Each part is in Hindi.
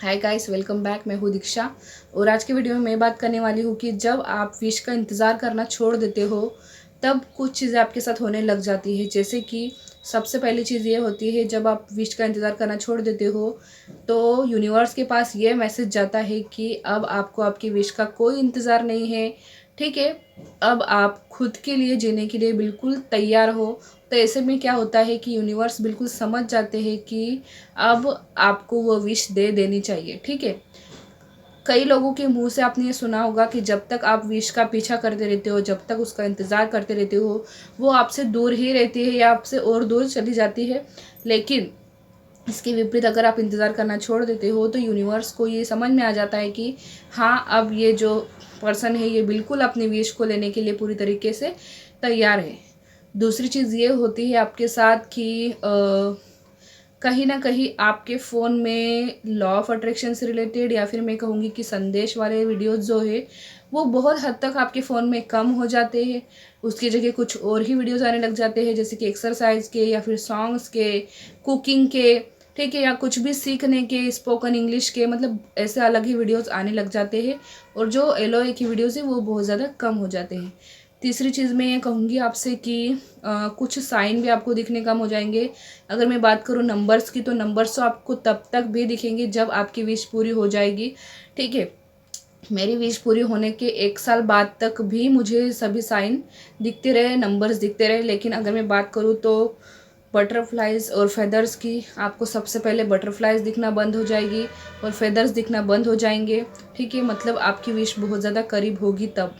Hi guys, welcome back. मैं हूँ दीक्षा और आज की वीडियो में मैं बात करने वाली हूँ कि जब आप विश का इंतज़ार करना छोड़ देते हो तब कुछ चीज़ें आपके साथ होने लग जाती है। जैसे कि सबसे पहली चीज़ ये होती है, जब आप विश का इंतज़ार करना छोड़ देते हो तो यूनिवर्स के पास ये मैसेज जाता है कि अब आपको आपकी विश का कोई इंतज़ार नहीं है। ठीक है, अब आप खुद के लिए जीने के लिए बिल्कुल तैयार हो। तो ऐसे में क्या होता है कि यूनिवर्स बिल्कुल समझ जाते हैं कि अब आपको वो विश दे देनी चाहिए। ठीक है, कई लोगों के मुंह से आपने ये सुना होगा कि जब तक आप विश का पीछा करते रहते हो, जब तक उसका इंतज़ार करते रहते हो, वो आपसे दूर ही रहती है या आपसे और दूर चली जाती है। लेकिन इसके विपरीत अगर आप इंतज़ार करना छोड़ देते हो तो यूनिवर्स को ये समझ में आ जाता है कि हाँ, अब ये जो पर्सन है ये बिल्कुल अपनी विश को लेने के लिए पूरी तरीके से तैयार है। दूसरी चीज़ ये होती है आपके साथ कि कहीं ना कहीं आपके फ़ोन में लॉ ऑफ अट्रैक्शन से रिलेटेड या फिर मैं कहूँगी कि संदेश वाले वीडियोस जो है वो बहुत हद तक आपके फ़ोन में कम हो जाते हैं। उसकी जगह कुछ और ही वीडियोस आने लग जाते हैं, जैसे कि एक्सरसाइज के या फिर सॉन्ग्स के, कुकिंग के, ठीक है, या कुछ भी सीखने के, स्पोकन इंग्लिश के, मतलब ऐसे अलग ही वीडियोस आने लग जाते हैं। और जो एलओए की वीडियोस है वो बहुत ज़्यादा कम हो जाते हैं। तीसरी चीज़ मैं ये कहूँगी आपसे कि कुछ साइन भी आपको दिखने कम हो जाएंगे। अगर मैं बात करूँ नंबर्स की, तो नंबर्स तो आपको तब तक भी दिखेंगे जब आपकी विश पूरी हो जाएगी। ठीक है, मेरी विश पूरी होने के 1 साल बाद तक भी मुझे सभी साइन दिखते रहे, नंबर्स दिखते रहे। लेकिन अगर मैं बात करूँ तो बटरफ्लाइज और फेदर्स की, आपको सबसे पहले बटरफ्लाइज दिखना बंद हो जाएगी और फेदर्स दिखना बंद हो जाएंगे। ठीक है, मतलब आपकी विश बहुत ज़्यादा करीब होगी तब।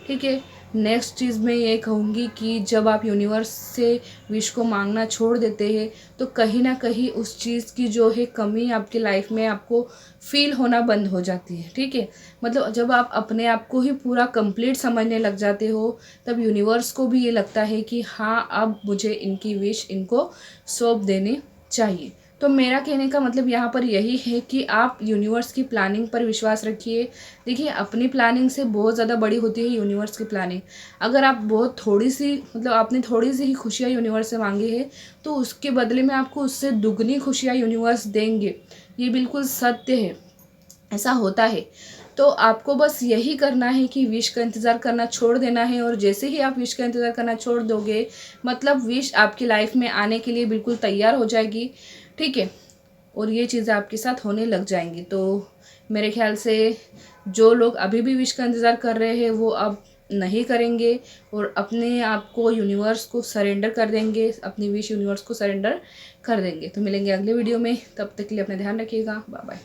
ठीक है, नेक्स्ट चीज़ मैं ये कहूँगी कि जब आप यूनिवर्स से विश को मांगना छोड़ देते हैं तो कहीं ना कहीं उस चीज़ की जो है कमी आपकी लाइफ में आपको फील होना बंद हो जाती है। ठीक है, मतलब जब आप अपने आप को ही पूरा कंप्लीट समझने लग जाते हो तब यूनिवर्स को भी ये लगता है कि हाँ, अब मुझे इनकी विश इनको सौंप देनी चाहिए। तो मेरा कहने का मतलब यहाँ पर यही है कि आप यूनिवर्स की प्लानिंग पर विश्वास रखिए। देखिए, अपनी प्लानिंग से बहुत ज़्यादा बड़ी होती है यूनिवर्स की प्लानिंग। अगर आप बहुत थोड़ी सी, मतलब आपने थोड़ी सी ही खुशियाँ यूनिवर्स से मांगी है तो उसके बदले में आपको उससे दुगनी खुशियाँ यूनिवर्स देंगे। ये बिल्कुल सत्य है, ऐसा होता है। तो आपको बस यही करना है कि विश का इंतज़ार करना छोड़ देना है, और जैसे ही आप विश का इंतज़ार करना छोड़ दोगे मतलब विश आपकी लाइफ में आने के लिए बिल्कुल तैयार हो जाएगी। ठीक है, और ये चीज़ें आपके साथ होने लग जाएंगी। तो मेरे ख्याल से जो लोग अभी भी विश का इंतज़ार कर रहे हैं वो अब नहीं करेंगे और अपने आप को यूनिवर्स को सरेंडर कर देंगे, अपनी विश यूनिवर्स को सरेंडर कर देंगे। तो मिलेंगे अगले वीडियो में, तब तक के लिए अपना ध्यान रखिएगा। Bye bye.